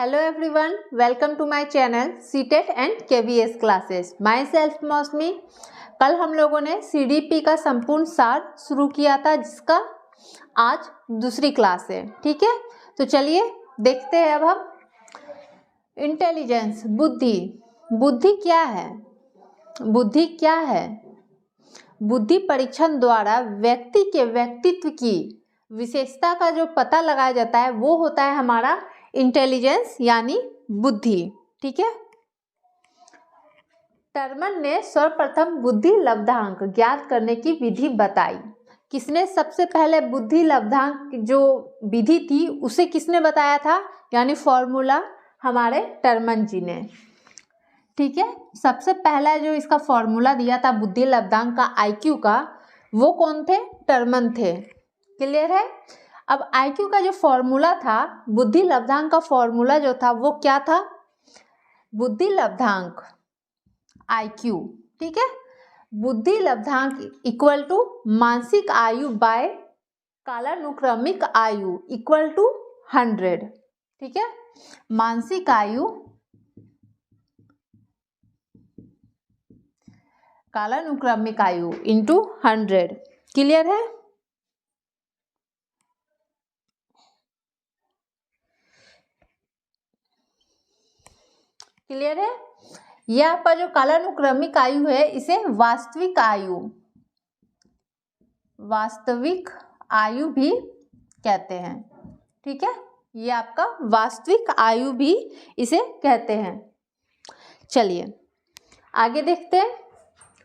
Hello everyone, welcome to my channel CTET and KVS classes. Myself मौसमी। कल हम लोगों ने CDP का संपूर्ण सार शुरू किया था, जिसका आज दूसरी क्लास है। ठीक है, तो चलिए देखते हैं अब हम इंटेलिजेंस, बुद्धि। बुद्धि क्या है? बुद्धि क्या है? बुद्धि परीक्षण द्वारा व्यक्ति के व्यक्तित्व की विशेषता का जो पता लगाया जाता है वो होता है हमारा इंटेलिजेंस यानी बुद्धि। ठीक है, टर्मन ने सर्वप्रथम बुद्धि लब्धांक ज्ञात करने की विधि बताई। किसने सबसे पहले बुद्धि लब्धांक जो विधि थी उसे किसने बताया था, यानी फॉर्मूला हमारे टर्मन जी ने। ठीक है, सबसे पहला जो इसका फॉर्मूला दिया था बुद्धि लब्धांक का आईक्यू का, वो कौन थे? टर्मन थे। क्लियर है? अब आईक्यू का जो फॉर्मूला था, बुद्धि लब्धांक का फॉर्मूला जो था वो क्या था? बुद्धि लब्धांक आईक्यू। ठीक है, बुद्धि लब्धांक इक्वल टू मानसिक आयु बाय कालानुक्रमिक आयु इक्वल टू 100। ठीक है, मानसिक आयु कालानुक्रमिक आयु इंटू 100। क्लियर है? क्लियर है? यह पर जो कालानुक्रमिक आयु है इसे वास्तविक आयु भी कहते हैं। ठीक है, ये आपका वास्तविक आयु भी इसे कहते हैं। चलिए आगे देखते हैं।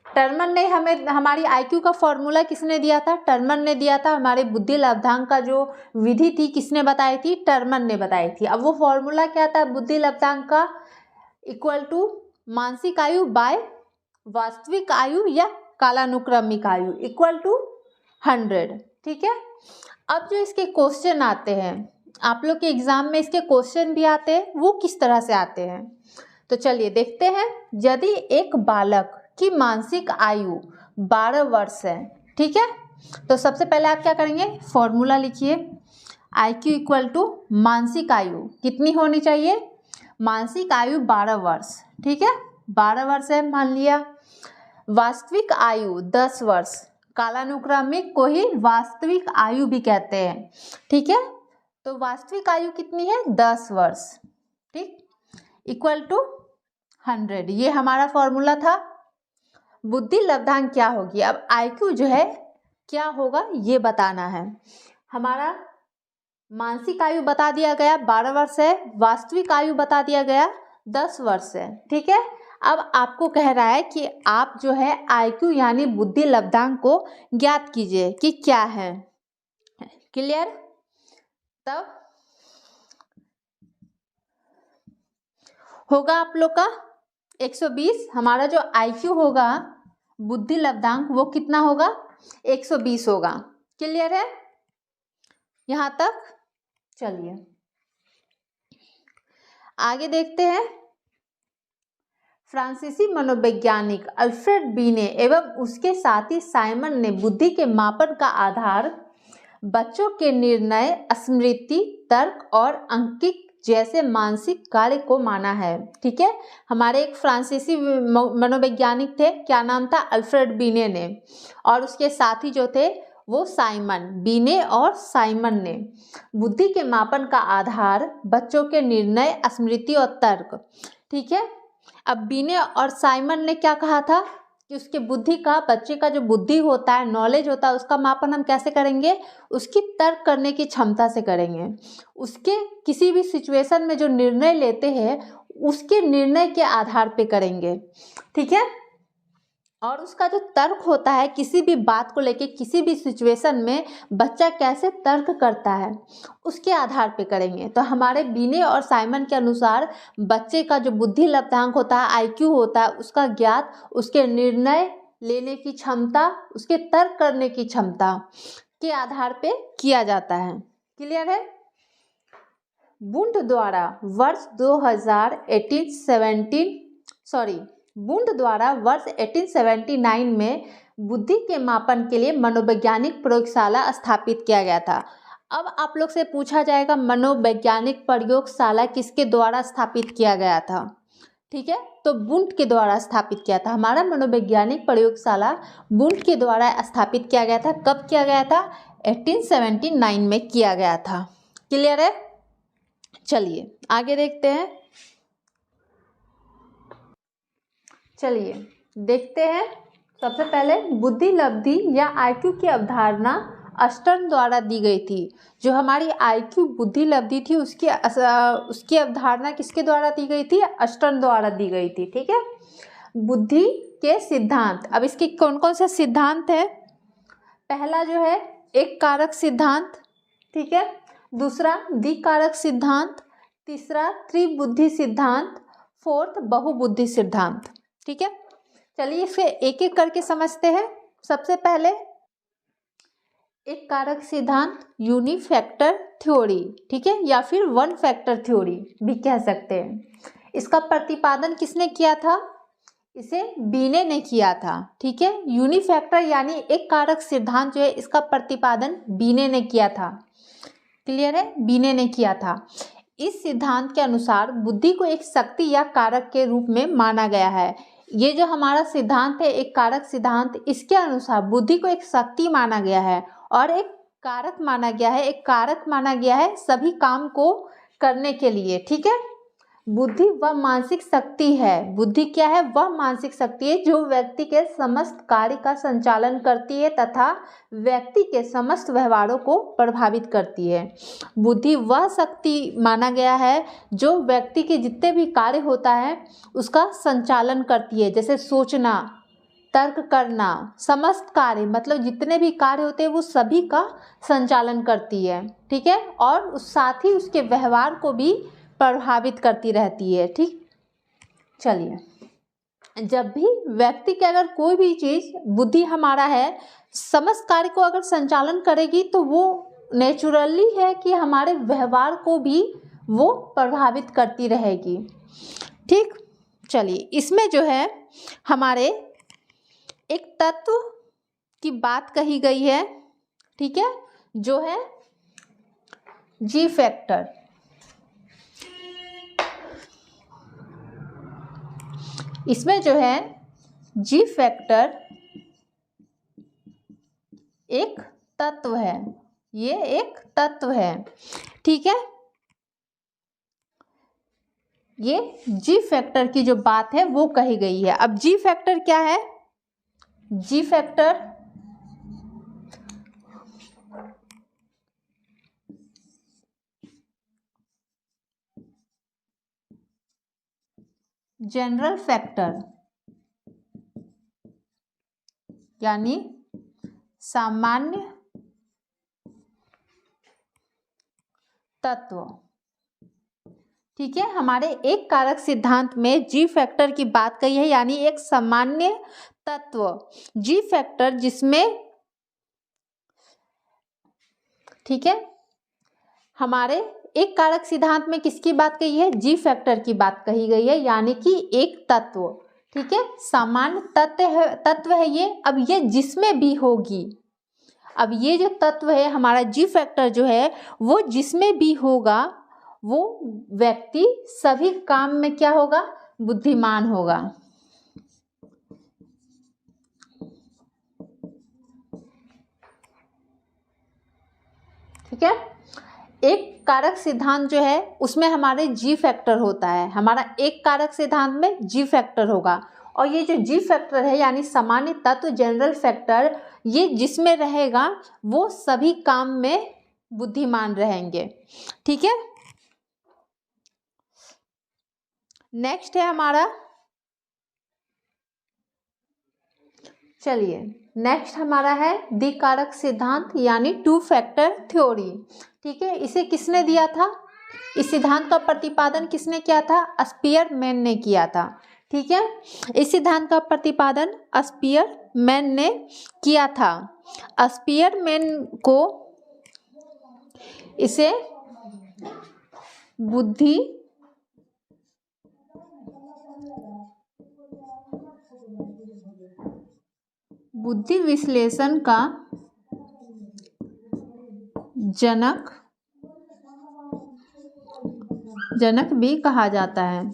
टर्मन ने हमें हमारी आईक्यू का फॉर्मूला किसने दिया था? टर्मन ने दिया था। हमारे बुद्धि लब्धांक का जो विधि थी किसने बताई थी? टर्मन ने बताई थी। अब वो फॉर्मूला क्या था बुद्धि लब्धांक का? इक्वल टू मानसिक आयु बाय वास्तविक आयु या कालानुक्रमिक आयु इक्वल टू 100। ठीक है, अब जो इसके क्वेश्चन आते हैं, आप लोग के एग्जाम में इसके क्वेश्चन भी आते हैं, वो किस तरह से आते हैं तो चलिए देखते हैं। यदि एक बालक की मानसिक आयु 12 वर्ष है, ठीक है, तो सबसे पहले आप क्या करेंगे? फॉर्मूला लिखिए। आईक्यू इक्वल टू मानसिक आयु कितनी होनी चाहिए? मानसिक आयु 12 वर्ष। ठीक है, 12 वर्ष है मान लिया। वास्तविक आयु 10 वर्ष। कालानुक्रमिक को ही वास्तविक आयु भी कहते हैं। ठीक है, तो वास्तविक आयु कितनी है? 10 वर्ष। ठीक, इक्वल टू 100। ये हमारा फॉर्मूला था। बुद्धि लब्धांक क्या होगी? अब आईक्यू जो है क्या होगा ये बताना है। हमारा मानसिक आयु बता दिया गया 12 वर्ष है, वास्तविक आयु बता दिया गया 10 वर्ष है। ठीक है, अब आपको कह रहा है कि आप जो है आईक्यू यानी बुद्धि लब्धांक को ज्ञात कीजिए कि क्या है। क्लियर? तब होगा आप लोग का 120। हमारा जो आईक्यू होगा बुद्धि लब्धांक वो कितना होगा? 120 होगा। क्लियर है यहां तक? चलिए आगे देखते हैं। फ्रांसीसी मनोवैज्ञानिक अल्फ्रेड बीने एवं उसके साथी साइमन ने बुद्धि के मापन का आधार बच्चों के निर्णय, स्मृति, तर्क और अंकित जैसे मानसिक कार्य को माना है। ठीक है, हमारे एक फ्रांसीसी मनोवैज्ञानिक थे, क्या नाम था? अल्फ्रेड बीने ने, और उसके साथी जो थे वो साइमन। बीने और साइमन ने बुद्धि के मापन का आधार बच्चों के निर्णय, स्मृति और तर्क। ठीक है, अब बीने और साइमन ने क्या कहा था कि उसके बुद्धि का, बच्चे का जो बुद्धि होता है, नॉलेज होता है, उसका मापन हम कैसे करेंगे? उसकी तर्क करने की क्षमता से करेंगे। उसके किसी भी सिचुएशन में जो निर्णय लेते हैं उसके निर्णय के आधार पे करेंगे। ठीक है, और उसका जो तर्क होता है, किसी भी बात को लेके किसी भी सिचुएशन में बच्चा कैसे तर्क करता है उसके आधार पे करेंगे। तो हमारे बीने और साइमन के अनुसार बच्चे का जो बुद्धि लब्धांक होता है, आईक्यू होता है, उसका ज्ञात उसके निर्णय लेने की क्षमता, उसके तर्क करने की क्षमता के आधार पे किया जाता है। क्लियर है? वुंड द्वारा वर्ष 1879 में बुद्धि के मापन के लिए मनोवैज्ञानिक प्रयोगशाला स्थापित किया गया था। अब आप लोग से पूछा जाएगा मनोवैज्ञानिक प्रयोगशाला किसके द्वारा स्थापित किया गया था। ठीक है, तो वुंट के द्वारा स्थापित किया था। हमारा मनोवैज्ञानिक प्रयोगशाला वुंट के द्वारा स्थापित किया गया था। कब किया गया था? 1879 में किया गया था। क्लियर है? चलिए आगे देखते हैं। चलिए देखते हैं। सबसे पहले बुद्धि लब्धि या आईक्यू की अवधारणा अस्टर्न द्वारा दी गई थी। जो हमारी आईक्यू बुद्धि लब्धि थी उसकी अवधारणा किसके द्वारा दी गई थी? अस्टर्न द्वारा दी गई थी। ठीक है, बुद्धि के सिद्धांत। अब इसके कौन कौन से सिद्धांत है? पहला जो है एक कारक सिद्धांत, ठीक है, दूसरा द्विकारक सिद्धांत, तीसरा त्रिबुद्धि सिद्धांत, फोर्थ बहुबुद्धि सिद्धांत। ठीक है, चलिए इसे एक एक करके समझते हैं। सबसे पहले एक कारक सिद्धांत, यूनिफैक्टर थ्योरी, ठीक है, या फिर वन फैक्टर थ्योरी भी कह सकते हैं। इसका प्रतिपादन किसने किया था? इसे बीने ने किया था। ठीक है, यूनिफैक्टर यानी एक कारक सिद्धांत जो है इसका प्रतिपादन बीने ने किया था। क्लियर है? बीने ने किया था। इस सिद्धांत के अनुसार बुद्धि को एक शक्ति या कारक के रूप में माना गया है। ये जो हमारा सिद्धांत है एक कारक सिद्धांत, इसके अनुसार बुद्धि को एक शक्ति माना गया है और एक कारक माना गया है। एक कारक माना गया है सभी काम को करने के लिए। ठीक है, बुद्धि वह मानसिक शक्ति है। बुद्धि क्या है? वह मानसिक शक्ति है जो व्यक्ति के समस्त कार्य का संचालन करती है तथा व्यक्ति के समस्त व्यवहारों को प्रभावित करती है। बुद्धि वह शक्ति माना गया है जो व्यक्ति के जितने भी कार्य होता है उसका संचालन करती है, जैसे सोचना, तर्क करना, समस्त कार्य, मतलब जितने भी कार्य होते हैं वो सभी का संचालन करती है। ठीक है, और साथ ही उसके व्यवहार को भी प्रभावित करती रहती है। ठीक, चलिए, जब भी व्यक्ति के अगर कोई भी चीज़ बुद्धि हमारा है समस्त कार्य को अगर संचालन करेगी तो वो नेचुरली है कि हमारे व्यवहार को भी वो प्रभावित करती रहेगी। ठीक, चलिए इसमें जो है हमारे एक तत्व की बात कही गई है। ठीक है, जो है जी फैक्टर। इसमें जो है जी फैक्टर एक तत्व है। ये एक तत्व है। ठीक है, ये जी फैक्टर की जो बात है वो कही गई है। अब जी फैक्टर क्या है? जी फैक्टर जनरल फैक्टर यानी सामान्य तत्व। ठीक है, हमारे एक कारक सिद्धांत में जी फैक्टर की बात कही है यानी एक सामान्य तत्व जी फैक्टर जिसमें, ठीक है, हमारे एक कारक सिद्धांत में किसकी बात कही है? जी फैक्टर की बात कही गई है यानी कि एक तत्व। ठीक है, सामान्य तत्व है ये। अब ये जिसमें भी होगी, अब ये जो तत्व है हमारा जी फैक्टर जो है वो जिसमें भी होगा वो व्यक्ति सभी काम में क्या होगा? बुद्धिमान होगा। ठीक है, एक कारक सिद्धांत जो है उसमें हमारे जी फैक्टर होता है। हमारा एक कारक सिद्धांत में जी फैक्टर होगा और ये जो जी फैक्टर है यानी सामान्य तत्व जनरल फैक्टर, ये जिसमें रहेगा वो सभी काम में बुद्धिमान रहेंगे। ठीक है, नेक्स्ट है हमारा, चलिए नेक्स्ट हमारा है द्विकारक सिद्धांत यानी टू फैक्टर थ्योरी। ठीक है, इसे किसने दिया था? इस सिद्धांत का प्रतिपादन किसने किया था? स्पीयरमैन ने किया था। ठीक है, इस सिद्धांत का प्रतिपादन स्पीयरमैन ने किया था। स्पीयरमैन को इसे बुद्धि विश्लेषण का जनक भी कहा जाता है।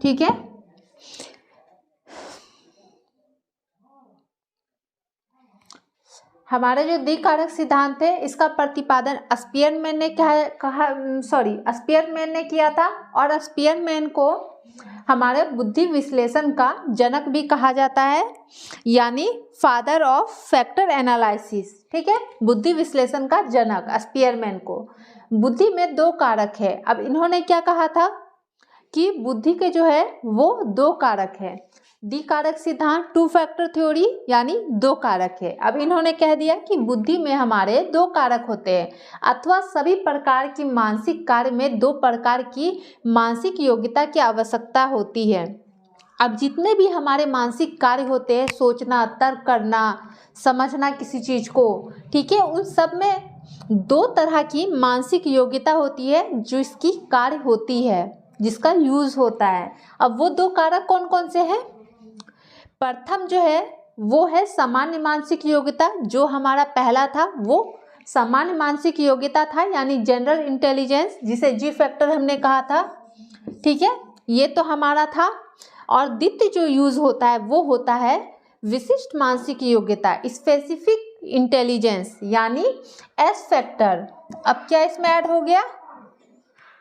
ठीक है, हमारा जो द्विकारक सिद्धांत है इसका प्रतिपादन स्पीयरमैन ने स्पीयरमैन ने किया था, और स्पीयरमैन को हमारे बुद्धि विश्लेषण का जनक भी कहा जाता है, यानी फादर ऑफ फैक्टर एनालिसिस। ठीक है, बुद्धि विश्लेषण का जनक स्पीयरमैन को। बुद्धि में दो कारक है। अब इन्होंने क्या कहा था कि बुद्धि के जो है वो दो कारक है। द्विकारक सिद्धांत, टू फैक्टर थ्योरी, यानी दो कारक है। अब इन्होंने कह दिया कि बुद्धि में हमारे दो कारक होते हैं, अथवा सभी प्रकार की मानसिक कार्य में दो प्रकार की मानसिक योग्यता की आवश्यकता होती है। अब जितने भी हमारे मानसिक कार्य होते हैं, सोचना, तर्क करना, समझना किसी चीज़ को, ठीक है, उन सब में दो तरह की मानसिक योग्यता होती है जो इसकी कार्य होती है, जिसका यूज होता है। अब वो दो कारक कौन कौन से हैं? प्रथम जो है वो है सामान्य मानसिक योग्यता। जो हमारा पहला था वो सामान्य मानसिक योग्यता था, यानी जनरल इंटेलिजेंस, जिसे जी फैक्टर हमने कहा था। ठीक है, ये तो हमारा था। और द्वितीय जो यूज होता है वो होता है विशिष्ट मानसिक योग्यता, स्पेसिफिक इंटेलिजेंस, यानी एस फैक्टर। अब क्या इसमें ऐड हो गया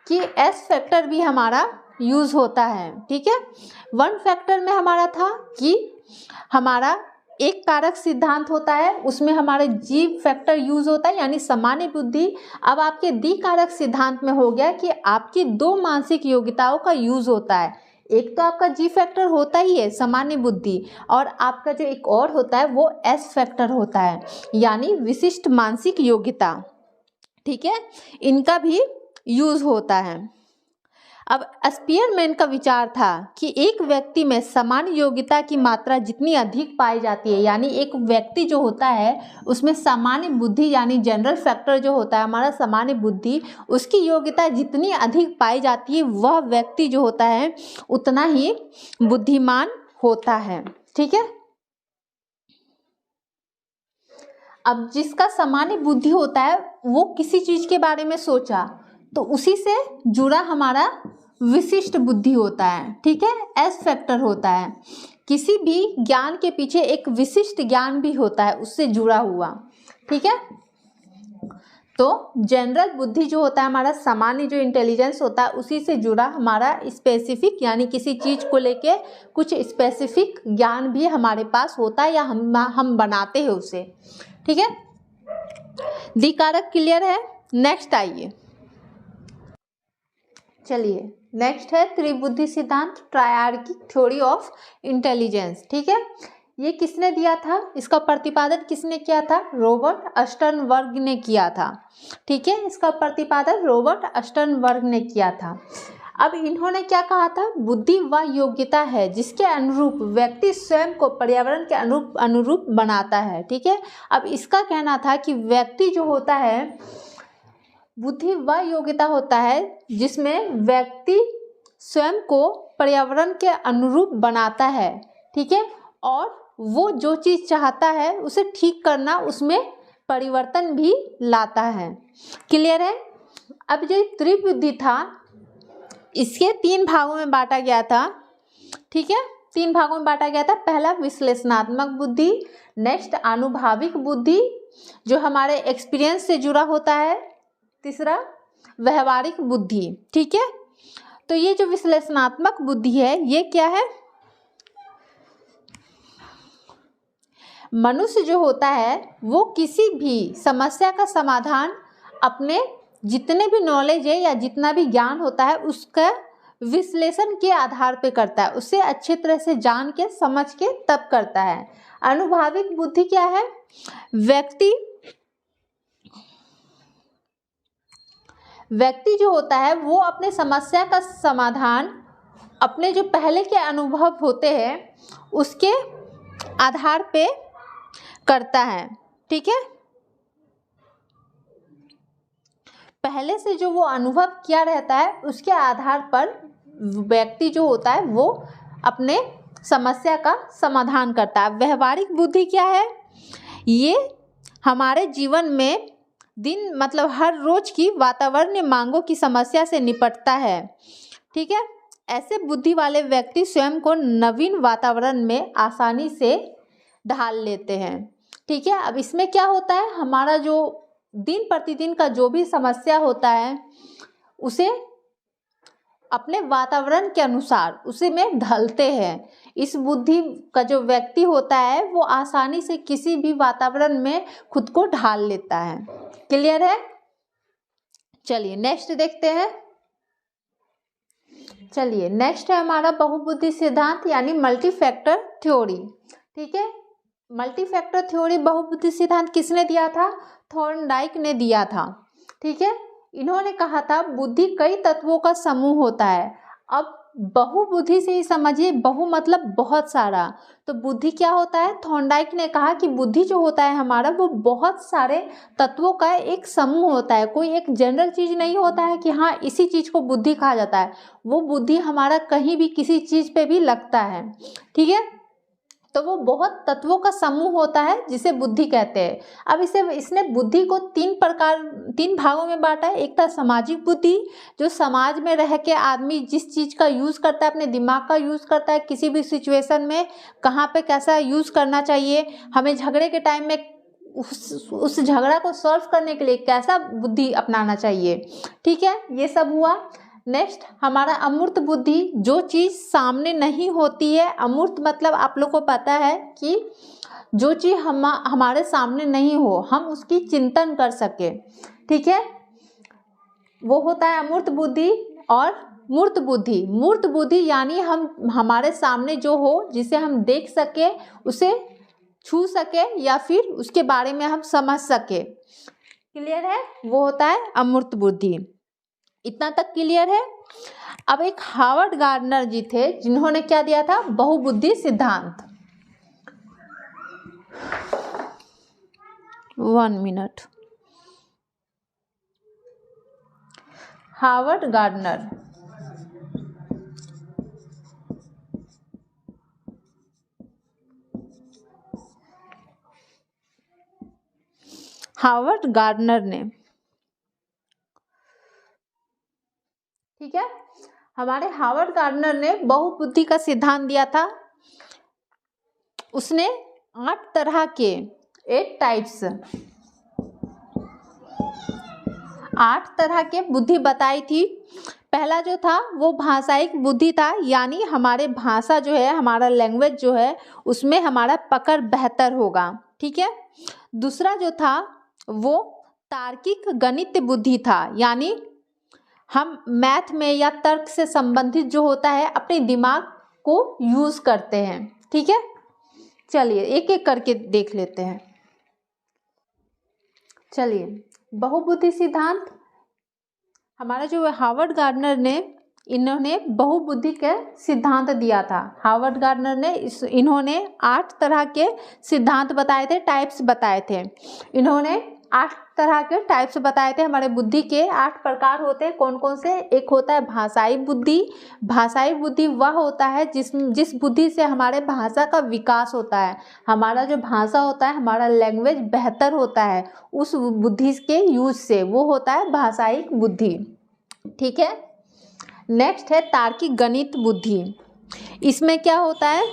कि एस फैक्टर भी हमारा यूज होता है। ठीक है, वन फैक्टर में हमारा था कि हमारा एक कारक सिद्धांत होता है, उसमें हमारे जी फैक्टर यूज होता है, यानी सामान्य बुद्धि। अब आपके द्विकारक सिद्धांत में हो गया कि आपकी दो मानसिक योग्यताओं का यूज होता है। एक तो आपका जी फैक्टर होता ही है, सामान्य बुद्धि, और आपका जो एक और होता है वो एस फैक्टर होता है, यानी विशिष्ट मानसिक योग्यता। ठीक है, इनका भी यूज होता है। अब स्पीयरमैन का विचार था कि एक व्यक्ति में सामान्य योग्यता की मात्रा जितनी अधिक पाई जाती है, यानी एक व्यक्ति जो होता है उसमें सामान्य बुद्धि, यानी जनरल फैक्टर जो होता है हमारा सामान्य बुद्धि, उसकी योग्यता जितनी अधिक पाई जाती है वह व्यक्ति जो होता है उतना ही बुद्धिमान होता है। ठीक है, अब जिसका सामान्य बुद्धि होता है वो किसी चीज के बारे में सोचा तो उसी से जुड़ा हमारा विशिष्ट बुद्धि होता है। ठीक है, एस फैक्टर होता है। किसी भी ज्ञान के पीछे एक विशिष्ट ज्ञान भी होता है उससे जुड़ा हुआ। ठीक है, तो जनरल बुद्धि जो होता है हमारा सामान्य जो इंटेलिजेंस होता है उसी से जुड़ा हमारा स्पेसिफिक, यानी किसी चीज को लेके कुछ स्पेसिफिक ज्ञान भी हमारे पास होता है, या हम बनाते हैं उसे। ठीक है, द्विकारक क्लियर है। नेक्स्ट आइए, चलिए नेक्स्ट है त्रिबुद्धि सिद्धांत, ट्रायआर्किक थ्योरी ऑफ इंटेलिजेंस। ठीक है, ये किसने दिया था, इसका प्रतिपादन किसने किया था? रॉबर्ट स्टर्नबर्ग ने किया था। ठीक है, इसका प्रतिपादन रॉबर्ट स्टर्नबर्ग ने किया था। अब इन्होंने क्या कहा था? बुद्धि वह योग्यता है जिसके अनुरूप व्यक्ति स्वयं को पर्यावरण के अनुरूप बनाता है। ठीक है, अब इसका कहना था कि व्यक्ति जो होता है, बुद्धि वह योग्यता होता है जिसमें व्यक्ति स्वयं को पर्यावरण के अनुरूप बनाता है। ठीक है, और वो जो चीज़ चाहता है उसे ठीक करना, उसमें परिवर्तन भी लाता है। क्लियर है। अब जो त्रिबुद्धि था इसके 3 भागों में बांटा गया था। ठीक है, 3 भागों में बांटा गया था। पहला विश्लेषणात्मक बुद्धि, नेक्स्ट आनुभविक बुद्धि जो हमारे एक्सपीरियंस से जुड़ा होता है, तीसरा व्यवहारिक बुद्धि। ठीक है, तो ये जो विश्लेषणात्मक बुद्धि है ये क्या है? मनुष्य जो होता है वो किसी भी समस्या का समाधान अपने जितने भी नॉलेज है या जितना भी ज्ञान होता है उसका विश्लेषण के आधार पे करता है, उसे अच्छे तरह से जान के समझ के तब करता है। आनुभविक बुद्धि क्या है? व्यक्ति जो होता है वो अपने समस्या का समाधान अपने जो पहले के अनुभव होते हैं उसके आधार पे करता है। ठीक है, पहले से जो वो अनुभव किया रहता है उसके आधार पर व्यक्ति जो होता है वो अपने समस्या का समाधान करता है। व्यवहारिक बुद्धि क्या है? ये हमारे जीवन में मतलब हर रोज की वातावरणीय मांगों की समस्या से निपटता है। ठीक है, ऐसे बुद्धि वाले व्यक्ति स्वयं को नवीन वातावरण में आसानी से ढाल लेते हैं। ठीक है, अब इसमें क्या होता है, हमारा जो दिन प्रतिदिन का जो भी समस्या होता है उसे अपने वातावरण के अनुसार उसी में ढलते हैं। इस बुद्धि का जो व्यक्ति होता है वो आसानी से किसी भी वातावरण में खुद को ढाल लेता है। क्लियर है? चलिए नेक्स्ट देखते हैं। चलिए नेक्स्ट है हमारा बहुबुद्धि सिद्धांत यानी मल्टी फैक्टर थ्योरी। ठीक है, मल्टी फैक्टर थ्योरी बहुबुद्धि सिद्धांत किसने दिया था? थॉर्नडाइक ने दिया था। ठीक है, इन्होंने कहा था बुद्धि कई तत्वों का समूह होता है। अब बहुबुद्धि से ही समझिए, बहु मतलब बहुत सारा, तो बुद्धि क्या होता है? थॉर्नडाइक ने कहा कि बुद्धि जो होता है हमारा वो बहुत सारे तत्वों का एक समूह होता है, कोई एक जनरल चीज़ नहीं होता है कि हाँ इसी चीज़ को बुद्धि कहा जाता है। वो बुद्धि हमारा कहीं भी किसी चीज़ पे भी लगता है। ठीक है, तो वो बहुत तत्वों का समूह होता है जिसे बुद्धि कहते हैं। अब इसने बुद्धि को तीन भागों में बांटा है। एक था सामाजिक बुद्धि, जो समाज में रह के आदमी जिस चीज़ का यूज़ करता है, अपने दिमाग का यूज़ करता है, किसी भी सिचुएशन में कहाँ पे कैसा यूज़ करना चाहिए, हमें झगड़े के टाइम में उस झगड़ा को सॉल्व करने के लिए कैसा बुद्धि अपनाना चाहिए। ठीक है, ये सब हुआ। नेक्स्ट हमारा अमूर्त बुद्धि, जो चीज़ सामने नहीं होती है। अमूर्त मतलब आप लोग को पता है कि जो चीज़ हमारे सामने नहीं हो, हम उसकी चिंतन कर सके। ठीक है, वो होता है अमूर्त बुद्धि। और मूर्त बुद्धि, मूर्त बुद्धि यानी हमारे सामने जो हो, जिसे हम देख सके, उसे छू सके या फिर उसके बारे में हम समझ सके। क्लियर है? वो होता है अमूर्त बुद्धि। इतना तक क्लियर है? अब एक हार्वर्ड गार्डनर जी थे जिन्होंने क्या दिया था? बहुबुद्धि सिद्धांत। 1 minute. Harvard gardener, Harvard gardener ने, ठीक है, हमारे हार्वर्ड गार्डनर ने बहुबुद्धि का सिद्धांत दिया था। उसने 8 तरह के 8 टाइप्स 8 तरह के बुद्धि बताई थी। पहला जो था वो भाषायिक बुद्धि था, यानी हमारे भाषा जो है, हमारा लैंग्वेज जो है, उसमें हमारा पकड़ बेहतर होगा। ठीक है। दूसरा जो था वो तार्किक गणित बुद्धि था, यानी हम मैथ में या तर्क से संबंधित जो होता है अपने दिमाग को यूज़ करते हैं। ठीक है, चलिए एक एक करके देख लेते हैं। चलिए, बहुबुद्धि सिद्धांत हमारा जो हार्वर्ड गार्डनर ने, इन्होंने बहुबुद्धि के सिद्धांत दिया था। हार्वर्ड गार्डनर ने इन्होंने 8 तरह के सिद्धांत बताए थे, टाइप्स बताए थे। इन्होंने 8 तरह के टाइप्स बताए थे। हमारे बुद्धि के 8 प्रकार होते हैं। कौन कौन से? एक होता है भाषाई बुद्धि। भाषाई बुद्धि वह होता है जिस बुद्धि से हमारे भाषा का विकास होता है, हमारा जो भाषा होता है, हमारा लैंग्वेज बेहतर होता है उस बुद्धि के यूज से, वो होता है भाषाई बुद्धि। ठीक है। नेक्स्ट है तार्किक गणित बुद्धि। इसमें क्या होता है?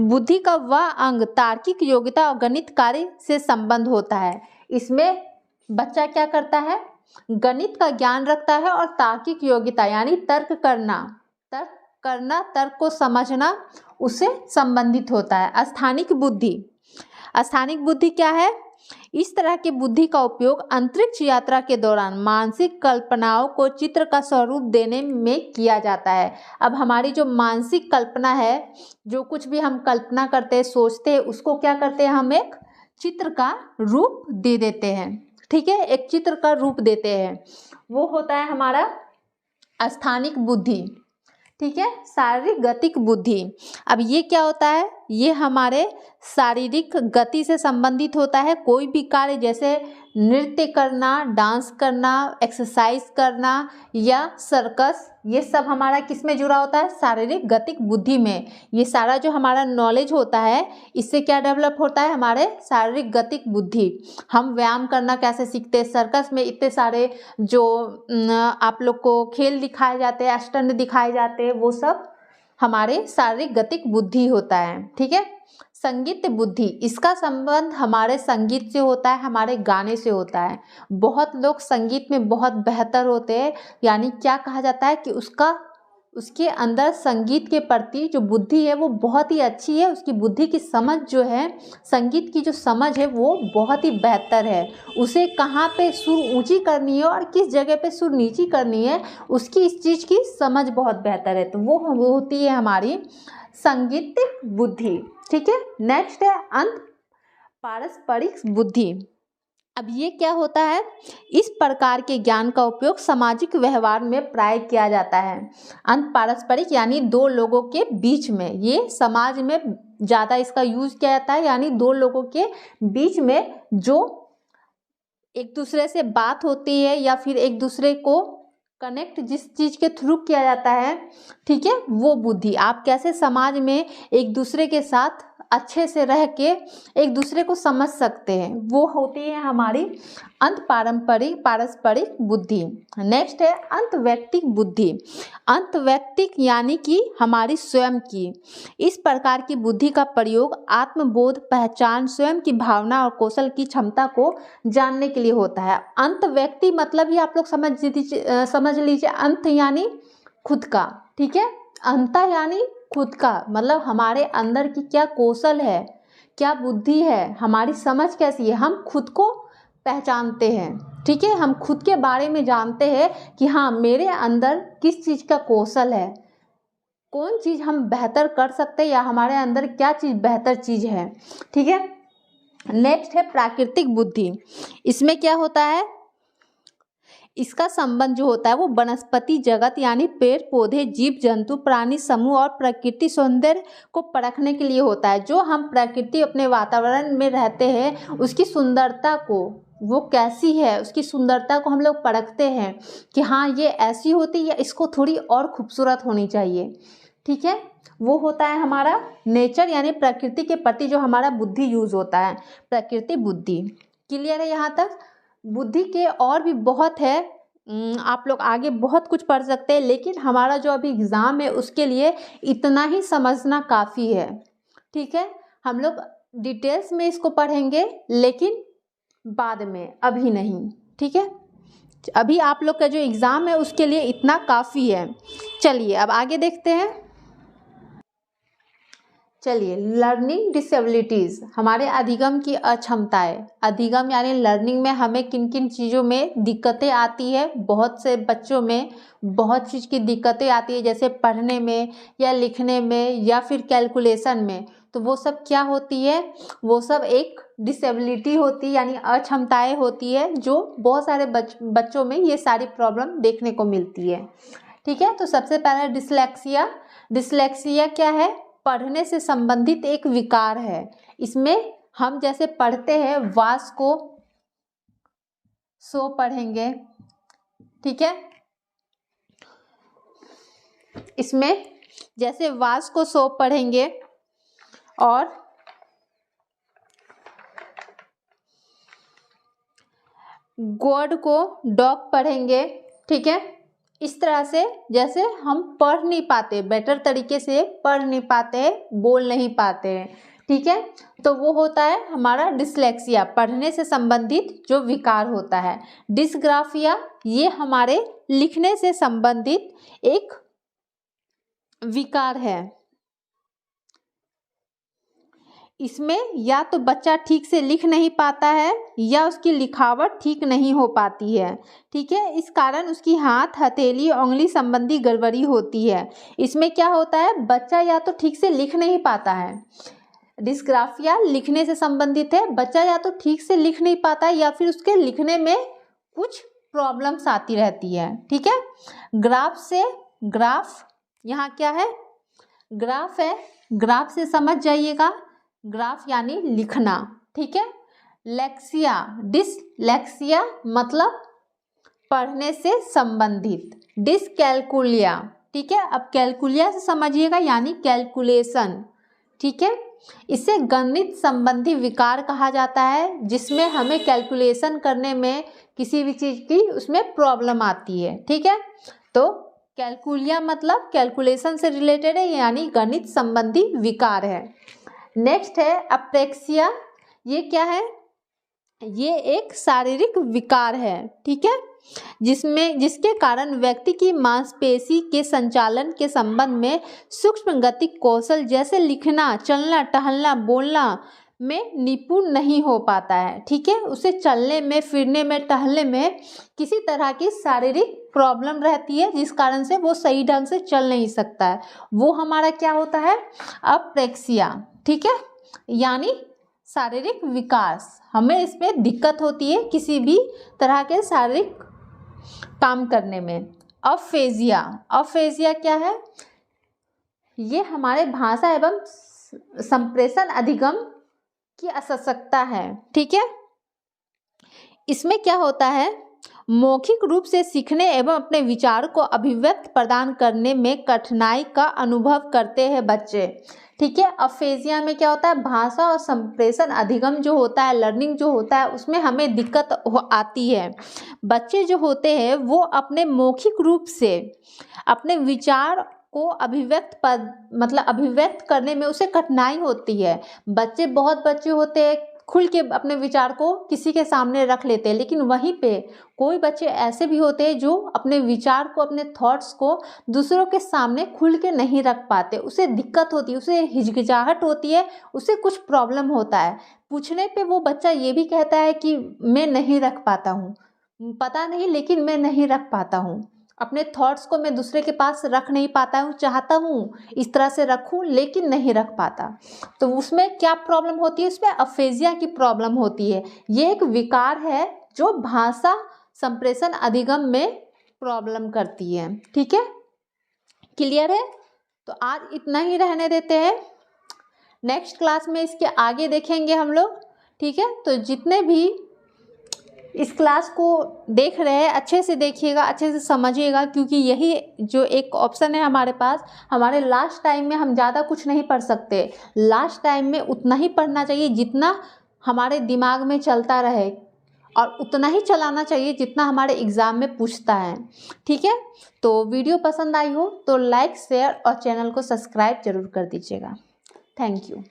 बुद्धि का वह अंग तार्किक योग्यता और गणित कार्य से संबंध होता है। इसमें बच्चा क्या करता है? गणित का ज्ञान रखता है और तार्किक योग्यता यानी तर्क करना, तर्क को समझना उससे संबंधित होता है। स्थानिक बुद्धि, स्थानिक बुद्धि क्या है? इस तरह की बुद्धि का उपयोग अंतरिक्ष यात्रा के दौरान मानसिक कल्पनाओं को चित्र का स्वरूप देने में किया जाता है। अब हमारी जो मानसिक कल्पना है, जो कुछ भी हम कल्पना करते हैं, सोचते हैं, उसको क्या करते हैं? हम एक चित्र का रूप दे देते हैं। ठीक है, एक चित्र का रूप देते हैं, वो होता है हमारा स्थानिक बुद्धि। ठीक है। शारीरिक गतिक बुद्धि, अब ये क्या होता है? ये हमारे शारीरिक गति से संबंधित होता है। कोई भी कार्य, जैसे नृत्य करना, डांस करना, एक्सरसाइज करना या सर्कस, ये सब हमारा किस में जुड़ा होता है? शारीरिक गतिक बुद्धि में। ये सारा जो हमारा नॉलेज होता है इससे क्या डेवलप होता है? हमारे शारीरिक गतिक बुद्धि। हम व्यायाम करना कैसे सीखते हैं? सर्कस में इतने सारे जो आप लोग को खेल दिखाए जाते हैं, अष्टांग दिखाए जाते हैं, वो सब हमारे शारीरिक गतिक बुद्धि होता है। ठीक है। संगीत बुद्धि, इसका संबंध हमारे संगीत से होता है, हमारे गाने से होता है। बहुत लोग संगीत में बहुत बेहतर होते हैं, यानी क्या कहा जाता है कि उसके अंदर संगीत के प्रति जो बुद्धि है वो बहुत ही अच्छी है। उसकी बुद्धि की समझ जो है, संगीत की जो समझ है वो बहुत ही बेहतर है। उसे कहाँ पे सुर ऊंची करनी है और किस जगह पे सुर नीची करनी है, उसकी इस चीज़ की समझ बहुत बेहतर है। तो वो होती है हमारी संगीतिक बुद्धि। ठीक है। नेक्स्ट है अंत पारस्परिक बुद्धि। अब ये क्या होता है? इस प्रकार के ज्ञान का उपयोग सामाजिक व्यवहार में प्राय किया जाता है। अंत पारस्परिक यानी दो लोगों के बीच में, ये समाज में ज़्यादा इसका यूज किया जाता है, यानी दो लोगों के बीच में जो एक दूसरे से बात होती है या फिर एक दूसरे को कनेक्ट जिस चीज़ के थ्रू किया जाता है, ठीक है, वो बुद्धि। आप कैसे समाज में एक दूसरे के साथ अच्छे से रह के एक दूसरे को समझ सकते हैं, वो होती है हमारी अंत पारस्परिक बुद्धि। नेक्स्ट है अंत व्यक्तिक बुद्धि। अंत व्यक्तिक यानी कि हमारी स्वयं की। इस प्रकार की बुद्धि का प्रयोग आत्मबोध, पहचान, स्वयं की भावना और कौशल की क्षमता को जानने के लिए होता है। अंत व्यक्ति मतलब ही आप लोग समझ लीजिए अंत यानी खुद का। ठीक है। अंत यानी खुद का, मतलब हमारे अंदर की क्या कौशल है, क्या बुद्धि है, हमारी समझ कैसी है, हम खुद को पहचानते हैं। ठीक है। हम खुद के बारे में जानते हैं कि हाँ मेरे अंदर किस चीज़ का कौशल है, कौन चीज़ हम बेहतर कर सकते हैं या हमारे अंदर क्या चीज़ बेहतर चीज़ है। ठीक है। नेक्स्ट है प्राकृतिक बुद्धि। इसमें क्या होता है? इसका संबंध जो होता है वो वनस्पति जगत यानी पेड़ पौधे, जीव जंतु, प्राणी समूह और प्रकृति सौंदर्य को परखने के लिए होता है। जो हम प्रकृति अपने वातावरण में रहते हैं उसकी सुंदरता को, वो कैसी है उसकी सुंदरता को हम लोग परखते हैं कि हाँ ये ऐसी होती है, इसको थोड़ी और खूबसूरत होनी चाहिए। ठीक है। वो होता है हमारा नेचर यानी प्रकृति के प्रति जो हमारा बुद्धि यूज होता है, प्रकृति बुद्धि। क्लियर है यहाँ तक? बुद्धि के और भी बहुत है, आप लोग आगे बहुत कुछ पढ़ सकते हैं, लेकिन हमारा जो अभी एग्ज़ाम है उसके लिए इतना ही समझना काफ़ी है। ठीक है। हम लोग डिटेल्स में इसको पढ़ेंगे लेकिन बाद में, अभी नहीं। ठीक है। अभी आप लोग का जो एग्ज़ाम है उसके लिए इतना काफ़ी है। चलिए अब आगे देखते हैं। चलिए, लर्निंग डिसेबिलिटीज़, हमारे अधिगम की अक्षमताएं। अधिगम यानी लर्निंग में हमें किन किन चीज़ों में दिक्कतें आती है। बहुत से बच्चों में बहुत चीज़ की दिक्कतें आती है, जैसे पढ़ने में या लिखने में या फिर कैलकुलेशन में। तो वो सब क्या होती है? वो सब एक डिसेबिलिटी होती है, यानी अक्षमताएं होती है, जो बहुत सारे बच्चों में ये सारी प्रॉब्लम देखने को मिलती है। ठीक है। तो सबसे पहले डिसलेक्सिया। डिसलेक्सिया क्या है? पढ़ने से संबंधित एक विकार है। इसमें हम जैसे पढ़ते हैं वास को सो पढ़ेंगे। ठीक है। इसमें जैसे वास को सो पढ़ेंगे और गॉड को डॉग पढ़ेंगे। ठीक है। इस तरह से जैसे हम पढ़ नहीं पाते, बेटर तरीके से पढ़ नहीं पाते, बोल नहीं पाते हैं। ठीक है। तो वो होता है हमारा डिसलेक्सिया, पढ़ने से संबंधित जो विकार होता है। डिसग्राफिया, ये हमारे लिखने से संबंधित एक विकार है। इसमें या तो बच्चा ठीक से लिख नहीं पाता है या उसकी लिखावट ठीक नहीं हो पाती है। ठीक है। इस कारण उसकी हाथ, हथेली, उंगली संबंधी गड़बड़ी होती है। इसमें क्या होता है? बच्चा या तो ठीक से लिख नहीं पाता है। डिस्ग्राफिया लिखने से संबंधित है। बच्चा या तो ठीक से लिख नहीं पाता है या फिर उसके लिखने में कुछ प्रॉब्लम्स आती रहती है। ठीक है। ग्राफ से, ग्राफ यहाँ क्या है? ग्राफ है। ग्राफ से समझ जाइएगा, ग्राफ यानी लिखना। ठीक है। लेक्सिया, डिसलेक्सिया मतलब पढ़ने से संबंधित, डिसकैलकुलिया, ठीक है। अब कैलकुलिया से समझिएगा यानी कैलकुलेशन, ठीक है। इसे गणित संबंधी विकार कहा जाता है, जिसमें हमें कैलकुलेशन करने में किसी भी चीज़ की उसमें प्रॉब्लम आती है, ठीक है। तो कैलकुलिया मतलब कैलकुलेशन से रिलेटेड है, यानी गणित संबंधी विकार है। नेक्स्ट है अप्रेक्सिया। ये क्या है? ये एक शारीरिक विकार है, ठीक है, जिसके कारण व्यक्ति की मांसपेशी के संचालन के संबंध में सूक्ष्म गति कौशल जैसे लिखना, चलना, टहलना, बोलना में निपुण नहीं हो पाता है, ठीक है। उसे चलने में, फिरने में, टहलने में किसी तरह की शारीरिक प्रॉब्लम रहती है, जिस कारण से वो सही ढंग से चल नहीं सकता है। वो हमारा क्या होता है? अप्रेक्सिया, ठीक है, यानी शारीरिक विकास। हमें इसमें दिक्कत होती है किसी भी तरह के शारीरिक काम करने में। अफेजिया, अफेजिया क्या है? ये हमारे भाषा एवं संप्रेषण अधिगम की असक्षमता है, ठीक है। इसमें क्या होता है? मौखिक रूप से सीखने एवं अपने विचार को अभिव्यक्त प्रदान करने में कठिनाई का अनुभव करते हैं बच्चे, ठीक है। अफेजिया में क्या होता है? भाषा और संप्रेषण अधिगम जो होता है, लर्निंग जो होता है, उसमें हमें दिक्कत आती है। बच्चे जो होते हैं वो अपने मौखिक रूप से अपने विचार को अभिव्यक्त करने में उसे कठिनाई होती है। बहुत बच्चे होते हैं खुल के अपने विचार को किसी के सामने रख लेते हैं, लेकिन वहीं पे कोई बच्चे ऐसे भी होते हैं जो अपने विचार को, अपने थॉट्स को दूसरों के सामने खुल के नहीं रख पाते। उसे दिक्कत होती है, उसे हिचकिचाहट होती है, उसे कुछ प्रॉब्लम होता है। पूछने पे वो बच्चा ये भी कहता है कि मैं नहीं रख पाता हूँ, पता नहीं लेकिन मैं नहीं रख पाता हूँ, अपने थॉट्स को मैं दूसरे के पास रख नहीं पाता हूँ, चाहता हूँ इस तरह से रखूँ लेकिन नहीं रख पाता। तो उसमें क्या प्रॉब्लम होती है? उसमें अफेजिया की प्रॉब्लम होती है। ये एक विकार है जो भाषा संप्रेषण अधिगम में प्रॉब्लम करती है, ठीक है। क्लियर है? तो आज इतना ही रहने देते हैं, नेक्स्ट क्लास में इसके आगे देखेंगे हम लोग, ठीक है। तो जितने भी इस क्लास को देख रहे हैं अच्छे से देखिएगा, अच्छे से समझिएगा, क्योंकि यही जो एक ऑप्शन है हमारे पास, हमारे लास्ट टाइम में हम ज़्यादा कुछ नहीं पढ़ सकते। लास्ट टाइम में उतना ही पढ़ना चाहिए जितना हमारे दिमाग में चलता रहे, और उतना ही चलाना चाहिए जितना हमारे एग्ज़ाम में पूछता है, ठीक है। तो वीडियो पसंद आई हो तो लाइक, शेयर और चैनल को सब्सक्राइब जरूर कर दीजिएगा। Thank you.